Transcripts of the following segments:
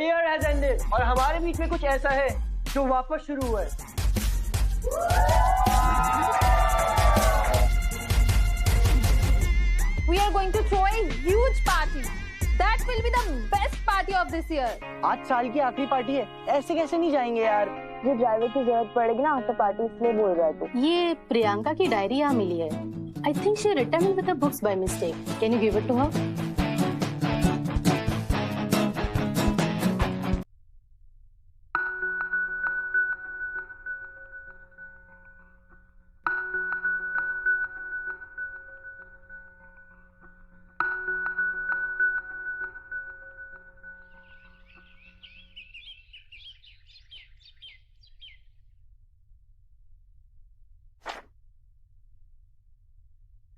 Year has ended और हमारे बीच में कुछ ऐसा है जो वापस शुरू हुआ है। We are going to throw a huge party. That will be the best party of this year. आज साल की आखिरी पार्टी है, ऐसे कैसे नहीं जाएंगे यार। ये ड्राइवर की जरूरत पड़ेगी ना आफ्टर पार्टी, इसलिए बोल रहा है तू। ये प्रियंका की डायरी यहाँ मिली है। I think she written it with the books by mistake. Can you give it to her?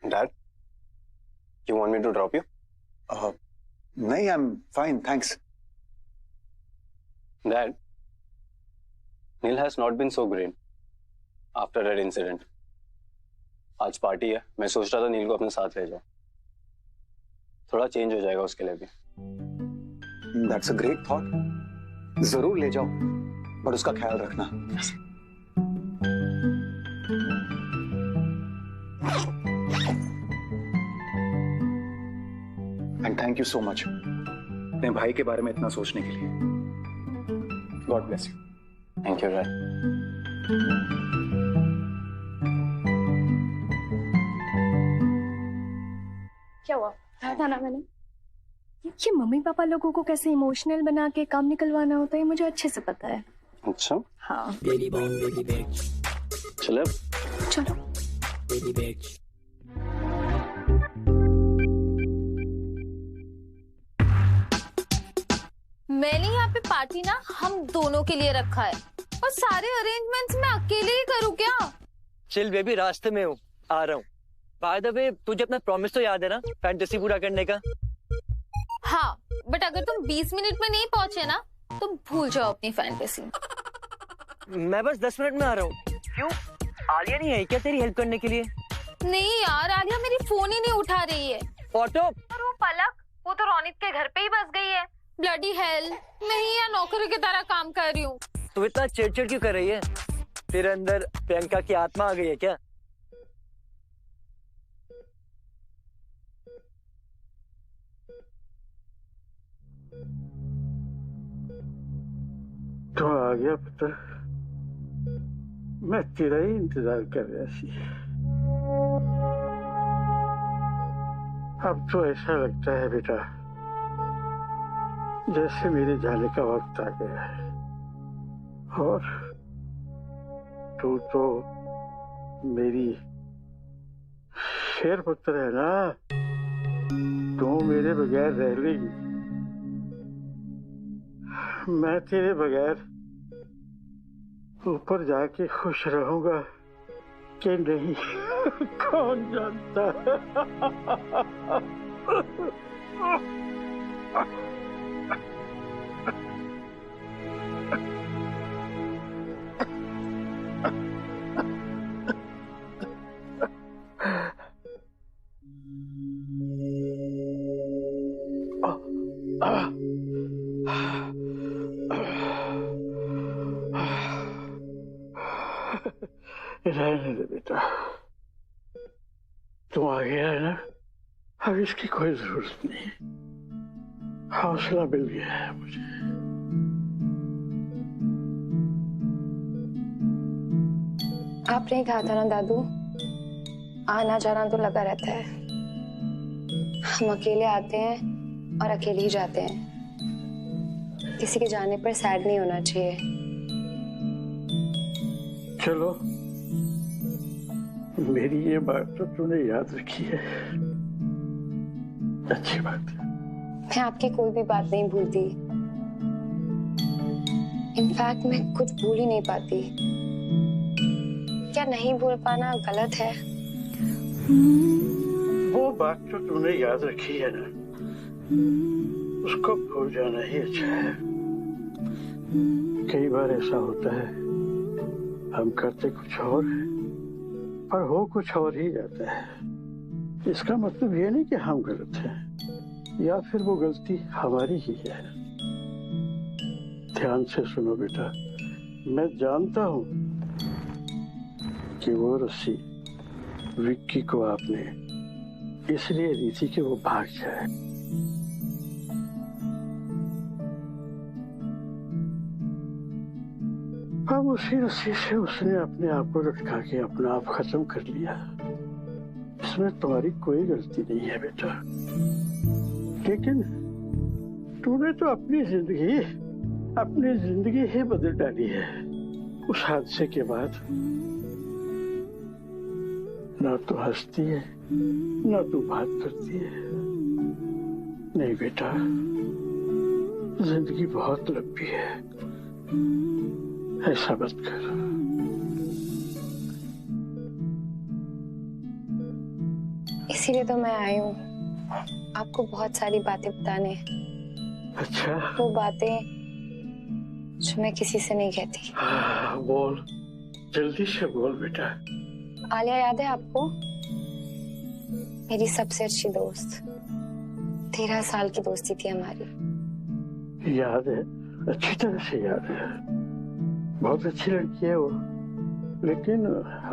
Dad, you want me to drop you? नहीं, I'm fine, thanks. Dad, Neil has not been so great after that incident. आज party है, मैं सोच रहा था नील को अपने साथ ले जाऊं। थोड़ा चेंज हो जाएगा उसके लिए भी। That's a great thought. जरूर ले जाओ, पर उसका ख्याल रखना। And thank you so much. अपने भाई के बारे में इतना सोचने के लिए। God bless you. Thank you, Dad. क्या हुआ? कहा था ना मैंने। ये मम्मी पापा लोगों को कैसे इमोशनल बना के काम निकलवाना होता है मुझे अच्छे से पता है। अच्छा? हाँ। चलो। चलो। मैंने यहाँ पे पार्टी ना हम दोनों के लिए रखा है और सारे अरेंजमेंट्स मैं अकेले ही करूँ क्या? चिल बेबी, रास्ते में हूँ, आ रहा हूँ। बाय द वे, तुझे अपना प्रॉमिस तो याद है ना, फैंटेसी पूरा करने का? हाँ, बट अगर तुम 20 मिनट में नहीं पहुँचे ना, तुम भूल जाओ अपनी फैंटेसी। मैं बस 10 मिनट में आ रहा हूँ। क्यों? आलिया नहीं है क्या तेरी हेल्प करने के लिए? नहीं यार, आलिया मेरी फोन ही नहीं उठा रही है। ऑटो? और वो पलक, वो तो रोनित के घर पे ही बस गई है। ब्लडी हेल, मैं ही यहाँ नौकरी की तरह काम कर रही हूँ। तू इतना चिड़चिड़ क्यों कर रही है? तेरे अंदर प्रियंका की आत्मा आ गई है क्या? तो आ गया पुत्र, मैं तेरा ही इंतजार कर रहा सी। अब तो ऐसा लगता है बेटा जैसे मेरे जाने का वक्त आ गया है। और तू तो मेरी शेर पुत्र है ना, तू मेरे बगैर रह लेगी। मैं तेरे बगैर ऊपर जाके खुश रहूंगा कि नहीं कौन जानता। रहने दे बेटा, तू आ गया है ना, अब इसकी कोई जरूरत नहीं। हौसला मिल गया है मुझे। आपने कहा था ना दादू, आना जाना तो लगा रहता है। हम अकेले आते हैं और अकेले ही जाते हैं। किसी के जाने पर सैड नहीं होना चाहिए। चलो, मेरी ये बात तो तूने याद रखी है, अच्छी बात है। मैं आपकी कोई भी बात नहीं भूलती। इनफैक्ट मैं कुछ भूल ही नहीं पाती। क्या नहीं भूल पाना गलत है? वो बात तो तूने याद रखी है ना, उसको भूल जाना ही अच्छा है। कई बार ऐसा होता है, हम करते कुछ और है पर हो कुछ और ही जाता है। इसका मतलब ये नहीं कि हम गलत हैं या फिर वो गलती हमारी ही है। ध्यान से सुनो बेटा, मैं जानता हूँ कि वो रस्सी विक्की को आपने इसलिए दी थी कि वो भाग जाए। अब उसी रस्सी से उसने अपने आप को लटका के अपना आप खत्म कर लिया। इसमें तुम्हारी कोई गलती नहीं है बेटा, लेकिन तूने तो अपनी जिंदगी ही बदल डाली है। उस हादसे के बाद ना तू हंसती है ना तू बात करती है। नहीं बेटा, जिंदगी बहुत लंबी है, ऐसा मत कर। इसीलिए तो मैं आई हूँ, आपको बहुत सारी बातें बताने। अच्छा, वो बातें जो मैं किसी से नहीं कहती। बोल, जल्दी से बोल बेटा। आलिया याद है आपको? मेरी सबसे अच्छी दोस्त, 13 साल की दोस्ती थी हमारी। याद है, अच्छी तरह से याद है। बहुत अच्छी लड़की है वो, लेकिन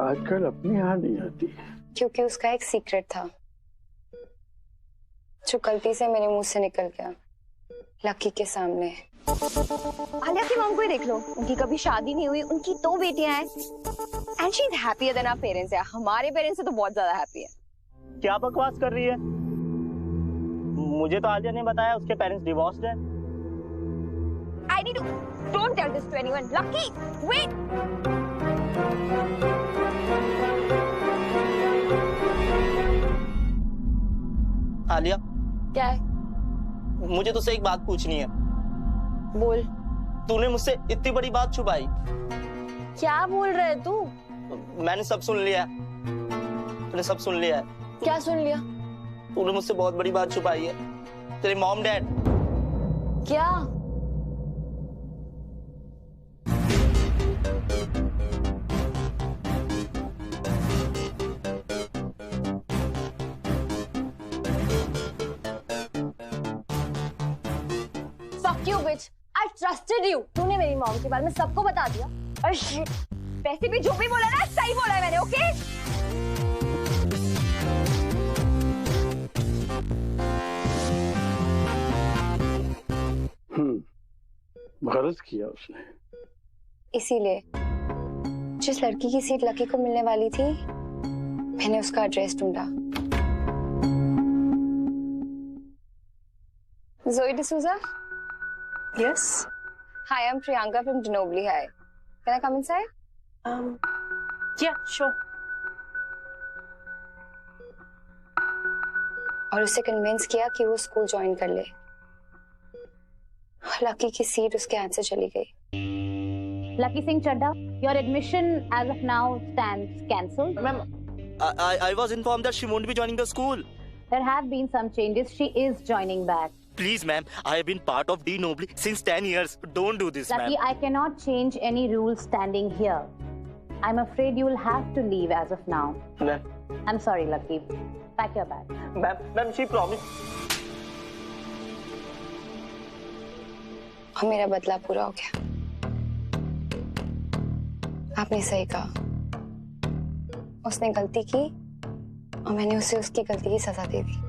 आजकल अपनी यहाँ नहीं आती। क्योंकि उसका एक सीक्रेट था जो गलती से मेरे मुंह से निकल गया, लकी के सामने। आलिया की मॉम को ही देख लो, उनकी कभी शादी नहीं हुई, उनकी 2 बेटियां हैं, and she is happier than our parents. है हमारे पेरेंट्स से तो बहुत ज्यादा हैप्पी है। क्या बकवास कर रही है? मुझे तो आलिया ने बताया उसके पेरेंट्स डिवोर्स्ड है। I need to, don't tell this to anyone. Lucky, wait. Alia, क्या है? मुझे तुझसे एक बात पूछनी है। बोल। तूने मुझसे इतनी बड़ी बात छुपाई। क्या बोल रहे तू? मैंने सब सुन लिया है। तूने सब सुन लिया है। क्या सुन लिया? तूने मुझसे बहुत बड़ी बात छुपाई है। तेरे मॉम डैड। क्या? Fuck you, bitch. I trusted you. तूने मेरी मॉम के बारे में सबको बता दिया। और shit, वैसे भी जो भी बोला ना, सही बोला है मैंने, ओके? गलत किया उसने। इसीलिए जिस लड़की की सीट लकी को मिलने वाली थी, मैंने उसका एड्रेस ढूंढा। Zoe D'Souza? Yes. Hi, I'm Priyanka from Ginobili High. Can I come inside? Yeah, sure. और उसे कन्विंस किया कि वो स्कूल ज्वाइन कर ले। लकी की सीट उसके हाथ से चली गई। Lucky Singh Chadda, your admission as of now stands cancelled. Ma'am, I was informed that she won't be joining the school. There have been some changes. She is joining back. Please, ma'am, I have been part of D Nobly since 10 years. Don't do this, Lucky, ma'am. I cannot change any rules standing here. I'm afraid you will have to leave as of now. Ma'am. I'm sorry, Lucky. Pack your bag. Ma'am, she promised. और मेरा बदला पूरा हो गया। आपने सही कहा, उसने गलती की और मैंने उसे उसकी गलती की सजा दे दी।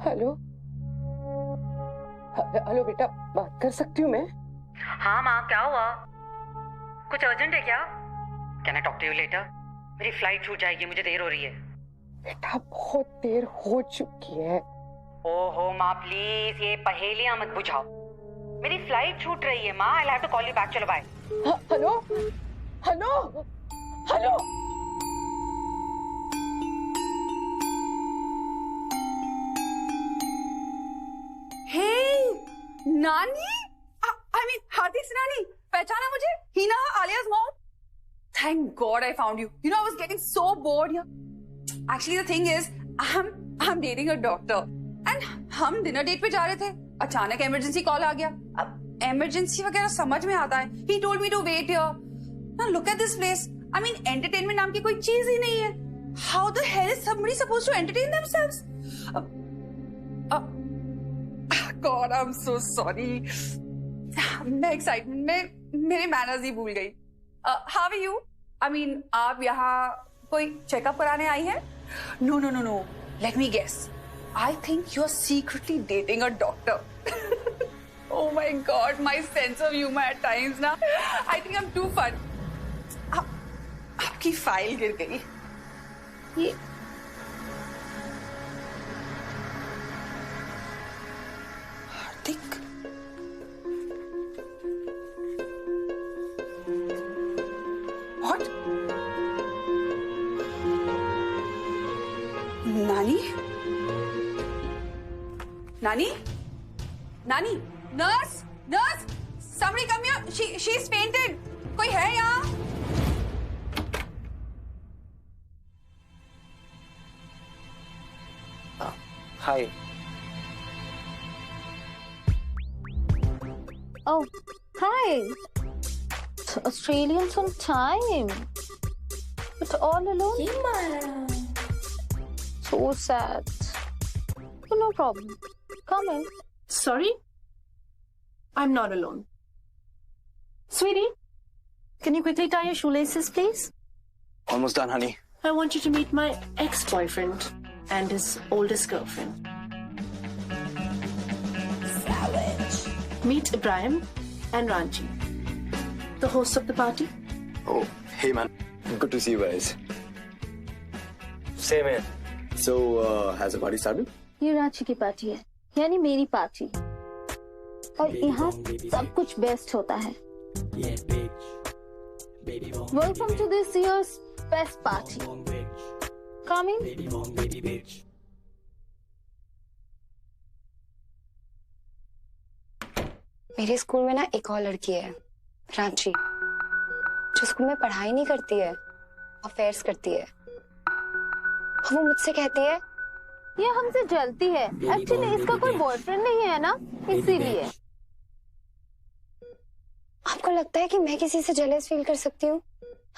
हेलो हेलो बेटा, बात कर सकती हूँ मैं? हाँ माँ, क्या हुआ? कुछ अर्जेंट है क्या? Can I talk to you later? मेरी फ्लाइट छूट जाएगी, मुझे देर हो रही है। बेटा बहुत देर हो चुकी है। ओहो माँ प्लीज, ये पहेलियां मत बुझाओ। मेरी फ्लाइट छूट रही है माँ, I have to call you back. चलो बाय। Hello hello hello. नानी, I mean Hardeep's नानी, पहचाना मुझे? Hina, Alia's mom. Thank God I found you. You know I was getting so bored here. Actually the thing is, I'm I am dating a doctor and हम dinner date पे जा रहे थे, अचानक emergency call आ गया। अब emergency वगैरह समझ में आता है। He told me to wait here. Now look at this place. I mean entertainment नाम की कोई चीज ही नहीं है। How the hell is somebody supposed to entertain themselves? God, I'm so sorry. मैं एक्साइटमेंट में मेरे मैनर्स ही भूल गई। How are you? I mean, आप यहाँ कोई चेकअप कराने आई हैं? No, no, no, no. Let me guess. I think you're secretly dating a doctor. Oh my God, my sense of humor at times ना. I think I'm too fun. आपकी file गिर गई। ये हार्दिक, What? नानी? नानी? नानी? Nurse? Nurse? Somebody come here. She's fainted. कोई है यहाँ? Hi. Oh, hi. Australians on time. But all alone? So sad. But no problem. Come in. Sorry? I'm not alone. Sweetie, can you quickly tie your shoelaces, please? Almost done, honey. I want you to meet my ex-boyfriend and his oldest girlfriend. Savage. Meet Ibrahim and Ranchi, the hosts of the party. Oh, hey man. Good to see you guys. Same here. So, has the party started? ये रांची की party है, यानी मेरी party. और यहाँ सब कुछ best होता है। Welcome to this year's best party. Come in. मेरे स्कूल में ना एक और लड़की है, रांची, जो स्कूल में पढ़ाई नहीं करती है, अफेयर्स करती है। वो मुझसे कहती है ये हमसे जलती है। एक्चुअली इसका कोई बॉयफ्रेंड नहीं है ना, इसीलिए। आपको लगता है कि मैं किसी से जेलस फील कर सकती हूँ?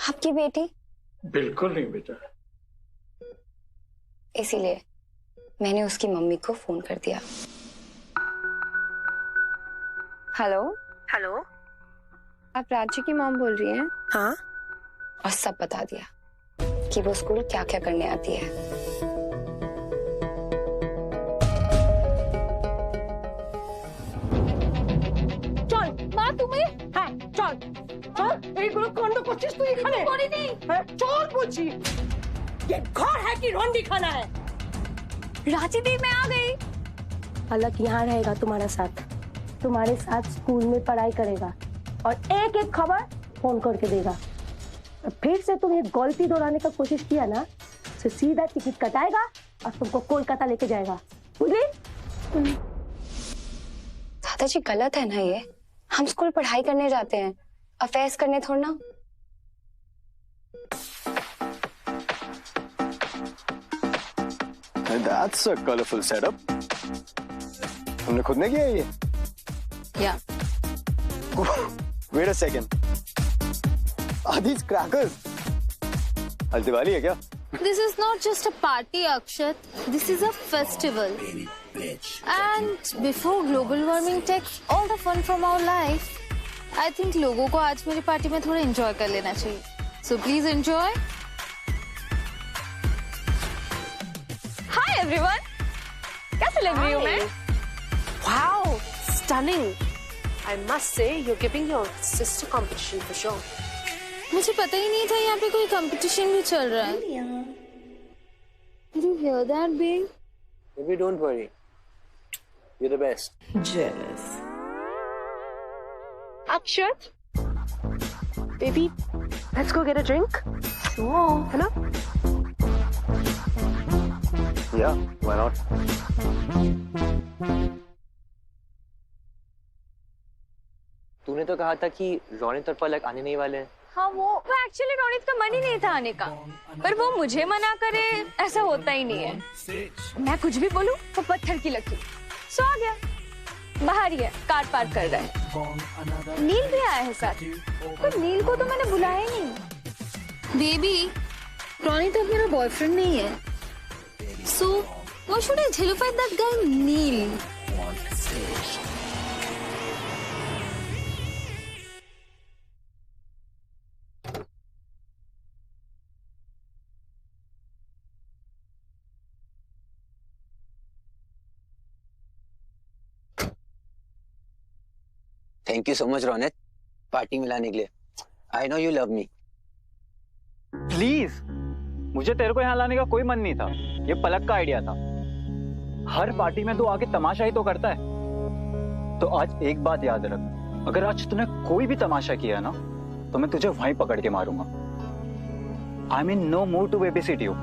आपकी बेटी? बिल्कुल नहीं बेटा। इसीलिए मैंने उसकी मम्मी को फोन कर दिया। हेलो। हेलो, आप रांची की मॉम बोल रही हैं? हाँ। और सब बता दिया कि वो स्कूल क्या क्या करने आती है। चल মা তুমি হ্যাঁ চল চল এইগুলো কাণ্ড করছিস তুই এখানে করিনি হ্যাঁ চল বলছি ये घर है कि रोंडी खाना है रांची दी मैं आ गई। अलग यहाँ रहेगा तुम्हारा साथ, तुम्हारे साथ स्कूल में पढ़ाई करेगा और एक एक खबर फोन करके देगा। फिर से तुम ये गलती दोहराने का कोशिश किया ना, तो सीधा टिकट कटाएगा और तुमको कोलकाता लेके जाएगा, बुझली? दादाजी गलत है ना ये? हम स्कूल पढ़ाई करने जाते हैं, अफेयर्स करने थोड़ा ना। That's a colorful setup. तुमने खुद ने किया ये? Yeah. Wait a second. Are these crackers? आज दिवाली है क्या? This is not just a party, Akshat. This is a festival. And before global warming takes all the fun from our life, I think लोगों को आज मेरी party में थोड़ा enjoy कर लेना चाहिए. So please enjoy. Hi everyone. कैसे लग रही हूँ मैं? Wow, stunning. I must say you're giving your sister competition for sure. मुझे पता ही नहीं था यहाँ पे कोई कंपटीशन भी चल रहा है। Did you hear that, babe? Baby, don't worry. You're the best. Jealous. Akshat, baby, let's go get a drink. Sure. है ना? Yeah, why not? तूने तो कहा था कि रौनक और पलक आने नहीं वाले हैं। हाँ वो एक्चुअली रोनित का मन ही नहीं था आने का, पर वो मुझे मना करे ऐसा होता ही नहीं है। मैं कुछ भी बोलूं वो पत्थर की लकीर। सो आ गया, बाहर ही है, कार पार्क कर रहा है। नील भी आया है साथ, पर नील को तो मैंने बुलाया ही नहीं। बेबी, रोनित अब मेरा बॉयफ्रेंड नहीं है, सो व्हाई शुड आई झेलुफाई that guy Neil? Thank you so much Ronit, party में लाने के लिए। I know you love me. Please, मुझे तेरे को यहाँ लाने का कोई मन नहीं था, ये पलक का आइडिया था। हर पार्टी में तू आके तमाशा ही तो करता है। तो आज एक बात याद रख, अगर आज तूने कोई भी तमाशा किया ना तो मैं तुझे वहीं पकड़ के मारूंगा। I mean no mood to babysit you.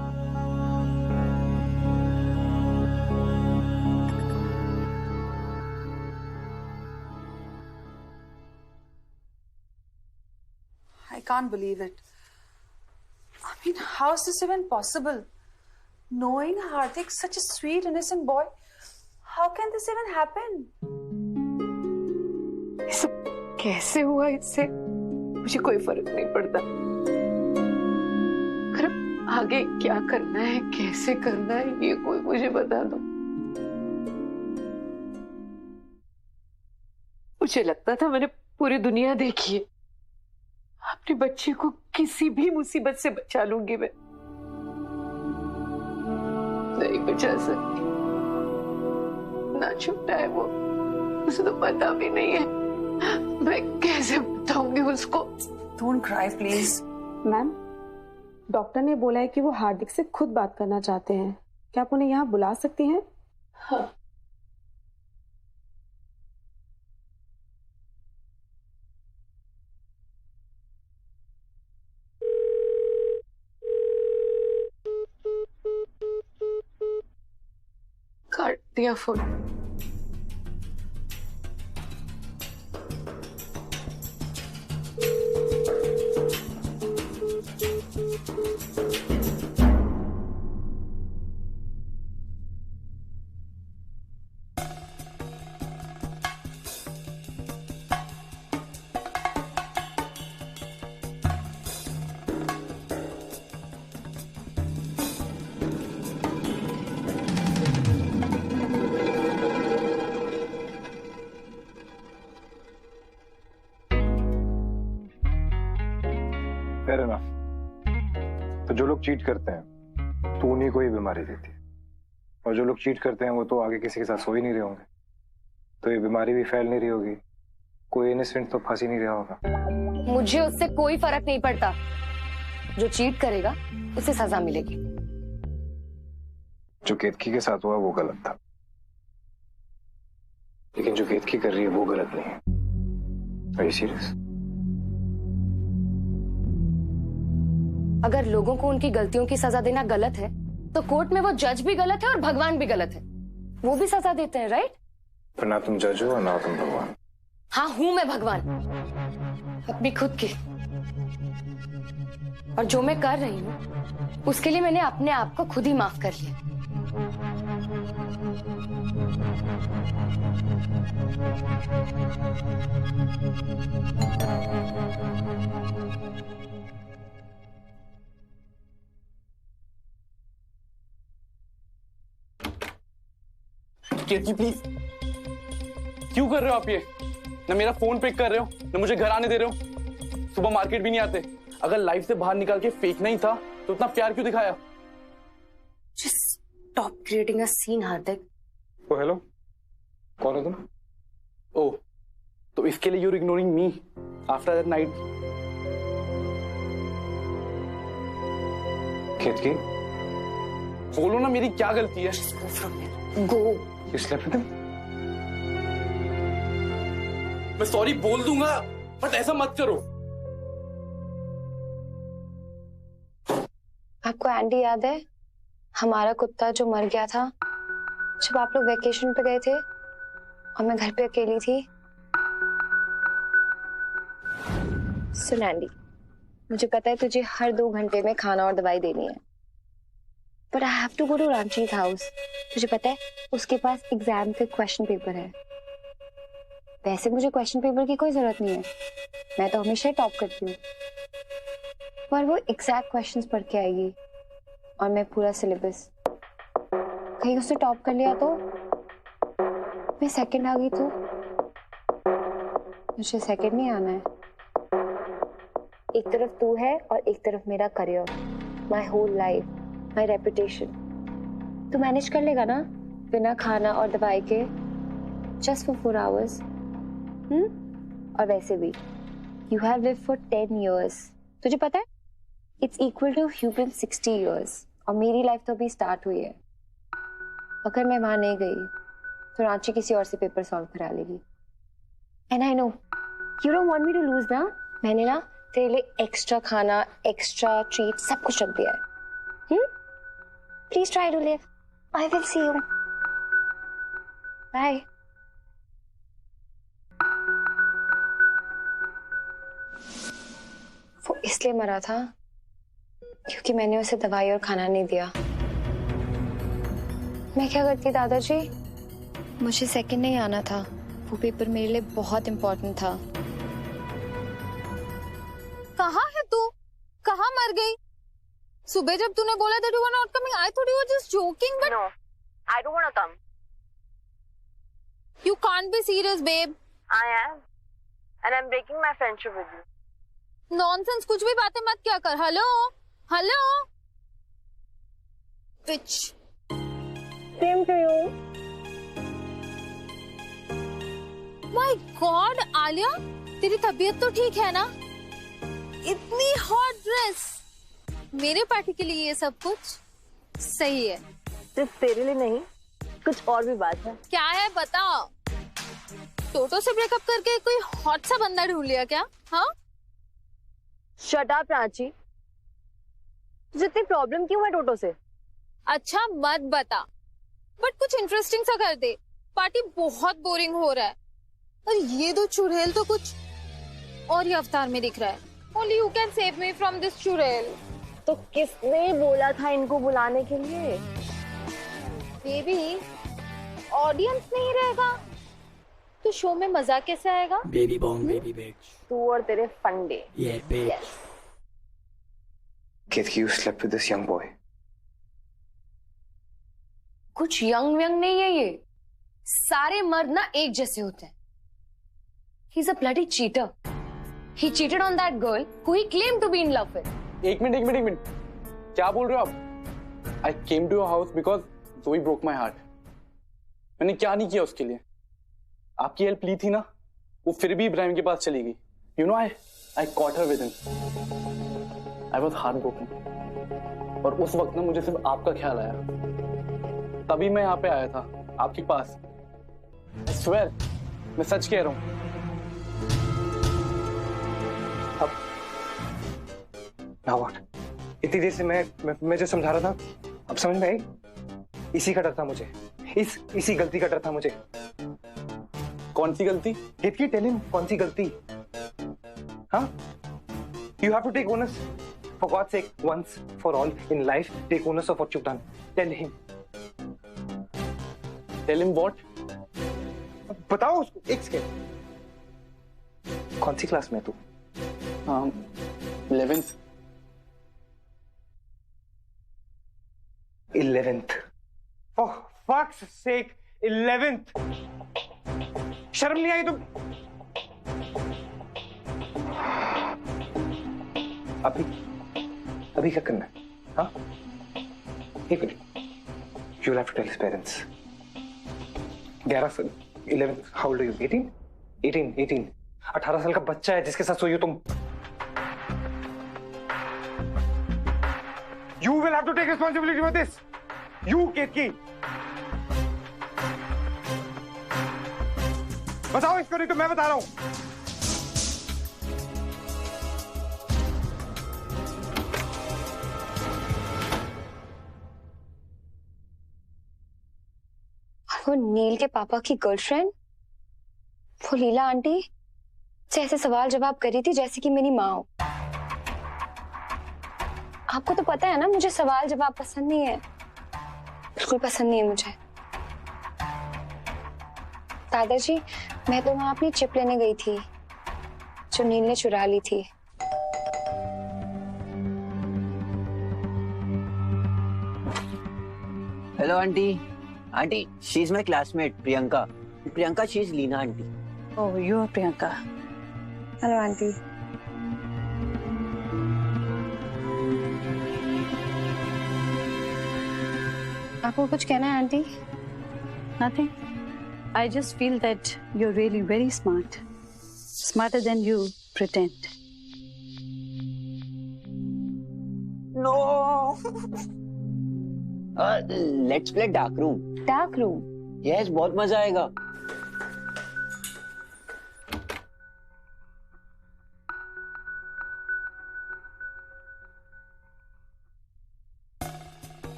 I can't believe it. I mean, how is this even possible? Knowing Hardik, such a sweet, innocent boy, how can this even happen? ये सब कैसे हुआ इससे मुझे कोई फर्क नहीं पड़ता। अगर आगे क्या करना है, कैसे करना है, ये कोई मुझे बता दो। मुझे लगता था मैंने पूरी दुनिया देखी है, अपने बच्चे को किसी भी मुसीबत से बचा लूंगी मैं। नहीं बचा सकती, ना छोटा है वो, उसे तो पता भी नहीं है। मैं कैसे बताऊंगी उसको? Don't cry, please. Ma'am, doctor ने बोला है कि वो हार्दिक से खुद बात करना चाहते हैं। क्या आप उन्हें यहाँ बुला सकती हैं? हाँ। काट दिया फोन। Fair enough. तो जो लोग चीट करते हैं तो उन्हीं को ही बीमारी देती है, और जो लोग चीट करते हैं वो तो आगे किसी के साथ सो ही नहीं रहे होंगे, तो ये बीमारी भी फैल नहीं रही होगी, कोई इनोसेंट तो फंस ही नहीं रहा होगा। मुझे उससे कोई फर्क नहीं पड़ता, जो चीट करेगा उसे सजा मिलेगी। जो केतकी के साथ हुआ वो गलत था, लेकिन जो केतकी कर रही है वो गलत नहीं है। Are you serious? अगर लोगों को उनकी गलतियों की सजा देना गलत है, तो कोर्ट में वो जज भी गलत है और भगवान भी गलत है, वो भी सजा देते हैं, राइट? पर ना तुम जज हो और ना तुम भगवान। हाँ हूं मैं भगवान, अपनी खुद की। और जो मैं कर रही हूँ उसके लिए मैंने अपने आप को खुद ही माफ कर लिया। केतकी प्लीज, क्यों कर रहे हो आप ये? ना मेरा फोन पिक कर रहे हो, ना मुझे घर आने दे रहे हो, सुबह मार्केट भी नहीं आते। अगर लाइफ से बाहर निकाल के फेंकना ही था तो इतना प्यार क्यों दिखाया? Just stop creating a scene, Hardik. Oh hello, कौन हो तुम? ओह, तो इसके लिए you're ignoring me after that night? केतकी, बोलो ना मेरी क्या गलती है? Go. मैं सॉरी बोल दूंगा, बट ऐसा मत करो। आपको एंडी याद है, हमारा कुत्ता जो मर गया था जब आप लोग वेकेशन पे गए थे और मैं घर पे अकेली थी? सुन एंडी, मुझे पता है तुझे हर 2 घंटे में खाना और दवाई देनी है, but I have to go to Ranchi house. तुझे पता है उसके पास एग्जाम के क्वेश्चन पेपर है। वैसे मुझे क्वेश्चन पेपर की कोई जरूरत नहीं है, मैं तो हमेशा टॉप करती हूँ, पर वो एग्जैक्ट क्वेश्चंस पढ़ के आएगी और मैं पूरा सिलेबस। कहीं उसने टॉप कर लिया तो मैं सेकंड आ गई तो मुझे सेकंड नहीं आना है। एक तरफ तू है और एक तरफ मेरा career, my whole life, my reputation. तू मैनेज कर लेगा ना बिना खाना और दवाई के, जस्ट फॉर 4 आवर्स? और वैसे भी you have lived for 10 years। तुझे पता है it's equal to human 60 years, और मेरी लाइफ तो अभी स्टार्ट हुई है। अगर मैं वहां नहीं गई तो रांची किसी और से पेपर सॉल्व करा लेगी। And I know you don't want me to lose ना। मैंने ना तेरे लिए एक्स्ट्रा खाना, एक्स्ट्रा ट्रीट सब कुछ रख दिया है। Please try to live. I will see you. Bye. वो इसलिए मरा था क्योंकि मैंने उसे दवाई और खाना नहीं दिया। मैं क्या करती दादाजी, मुझे सेकंड नहीं आना था, वो पेपर मेरे लिए बहुत इंपॉर्टेंट था। कहाँ है तू? कहाँ मर गई? सुबह जब तूने बोला that you were not coming, I thought you were just joking, but No, I don't want to come. You can't be serious, babe. I am, and I'm breaking my friendship with you. Nonsense, कुछ भी बातें मत क्या कर। Hello hello bitch. Same to you. My God, Alia, तेरी तबीयत तो ठीक है ना? इतनी हॉट ड्रेस, मेरे पार्टी के लिए ये सब कुछ सही है। सिर्फ तेरे लिए नहीं, कुछ और भी बात है। क्या है बताओ? टोटो से ब्रेकअप करके कोई हॉट सा बंदा ढूंढ लिया क्या? हाँ? शट अप प्राची, तुझे इतनी प्रॉब्लम क्यों है टोटो से? अच्छा मत बता, बट कुछ इंटरेस्टिंग सा कर दे। पार्टी बहुत बोरिंग हो रहा है, और ये दो चुड़ैल तो कुछ और ही अवतार में दिख रहा है। Only you can save me from this चुड़ैल। तो किसने बोला था इनको बुलाने के लिए? बेबी, ऑडियंस नहीं रहेगा तो शो में मजा कैसे आएगा? Baby bong, baby bitch. तू और तेरे फंडे। Yeah, bitch. Yes. Kethi, you slept with this young boy. कुछ यंग व्यंग नहीं है ये, सारे मर्द ना एक जैसे होते हैं। He's a bloody cheater. He cheated on that girl who he claimed to be in love with. एक मिनट, क्या बोल रहे हो आप? I came to your house because Zoe broke my heart. मैंने क्या नहीं किया उसके लिए? आपकी हेल्प ली थी ना, वो फिर भी इब्राहिम के पास चली गई। You know, I caught her with him. I was heartbroken. और उस वक्त ना मुझे सिर्फ आपका ख्याल आया, तभी मैं यहाँ पे आया था आपके पास। I swear, मैं सच कह रहा हूँ। Now what? इतनी देर से मैं जो समझा रहा था, अब समझ में आई? इसी का डर था मुझे, इसी गलती का डर था मुझे। कौन सी गलती? केतकी, टेल हिम कौन सी गलती? हाँ? You have to take onus. For God's sake, once for all in life, take onus of what you've done. Tell him. Tell him what? बताओ उसको, एक सेकेंड। कौन सी क्लास में तू? 11th. 11th. Oh, fuck's sake, 11th. शर्म नहीं आई तुम? अभी क्या करना है? हाँ? एक minute. You'll have to tell his parents. 11, how old are you? 18? 18. 18 साल का बच्चा है जिसके साथ सोई हो तुम. You will have to take responsibility for this. You, Ketki. बताओ इसको, नहीं तो मैं बता रहा हूं. वो नील के पापा की गर्लफ्रेंड, वो लीला आंटी से ऐसे सवाल जवाब करी थी जैसे कि मेरी माँ हो. आपको तो पता है ना, मुझे सवाल जवाब पसंद नहीं है, बिल्कुल पसंद नहीं है मुझे। दादाजी, मैं तो वहां अपनी चिप लेने गई थी जो नील ने चुरा ली थी। Hello aunty. Aunty, she is my classmate Priyanka. Priyanka, she is Leena aunty. Oh, you are Priyanka. Hello aunty. आपको कुछ कहना है aunty? Nothing. I just feel that you're really very smart. Smarter than you pretend. No. Let's play dark room. Dark room? Yes, बहुत मजा आएगा।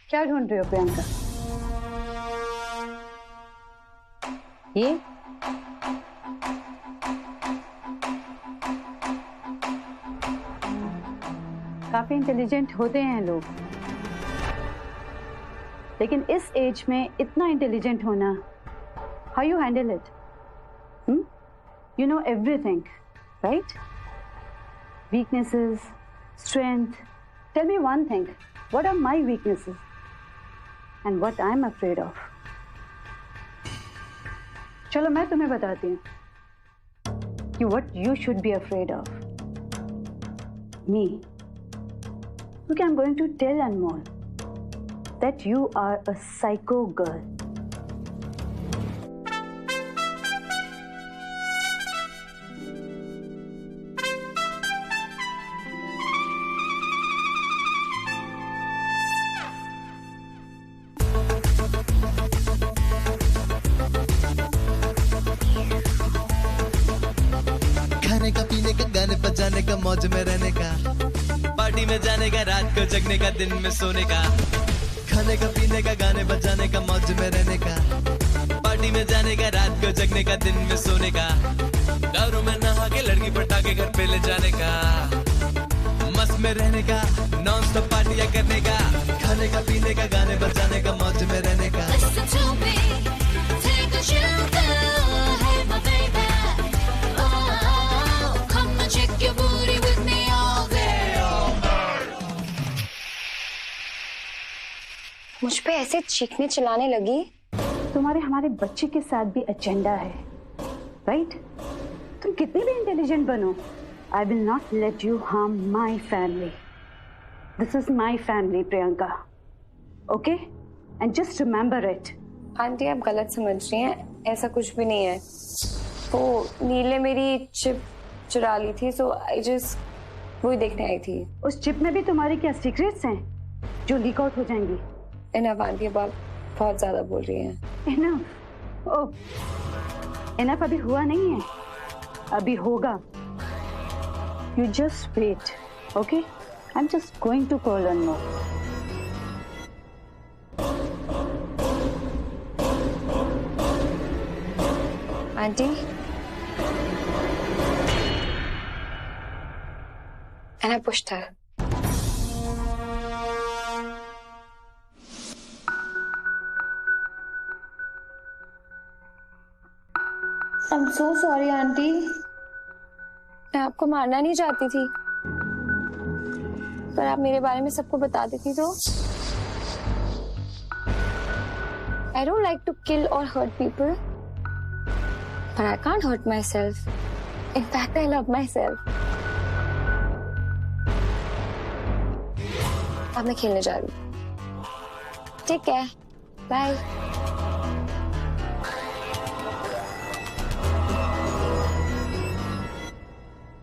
क्या ढूंढ रहे हो प्रियंका? ये काफी इंटेलिजेंट होते हैं लोग, लेकिन इस एज में इतना इंटेलिजेंट होना, how you handle it? You know everything, right? Weaknesses, strength. Tell me one thing, what are my weaknesses and what I'm afraid of? चलो मैं तुम्हें बताती हूँ कि what you should be afraid of. Me. Okay, I'm going to tell Anmol that you are a psycho girl. खाने का, पीने का, गाने बजाने का, मौज में रहने का, पार्टी में जाने का, रात को जगने का, दिन में सोने का। खाने का, पीने का, गाने बजाने का, मौज में रहने का, पार्टी में जाने का, रात को जगने का, दिन में सोने का। दारू में नहा के लड़की पटा के घर पे ले जाने का, मस्त में रहने का, नॉन स्टॉप पार्टियां करने का। खाने का, पीने का, गाने बजाने का, मौज में रहने का। मुझ पे ऐसे चीखने चिल्लाने लगी। तुम्हारे हमारे बच्चे के साथ भी एजेंडा है, राइट? तुम कितनी भी इंटेलिजेंट बनो, I will not let you harm my family. This is my family Priyanka, okay? And just remember it. Aunty आप गलत समझ रही हैं, ऐसा कुछ भी नहीं है. वो नील ने मेरी चिप चुरा ली थी, सो आई जस्ट वही देखने आई थी. उस चिप में भी तुम्हारी क्या सीक्रेट्स हैं जो लीक आउट हो जाएंगी? इनफ आंटी, अब आप बहुत ज्यादा बोल रही हैं. इनफ? ओह, इनफ अभी हुआ नहीं है, अभी होगा. You just wait, okay? I am just going to call Anmol. Aunty, and I pushed her. I'm so sorry aunty, मैं आपको मारना नहीं चाहती थी, पर आप मेरे बारे में सबको बता देती तो. I don't like to kill or hurt people, but I can't hurt myself. In fact, I love myself. अब मैं खेलने जा रही हूँ. ठीक है, बाय.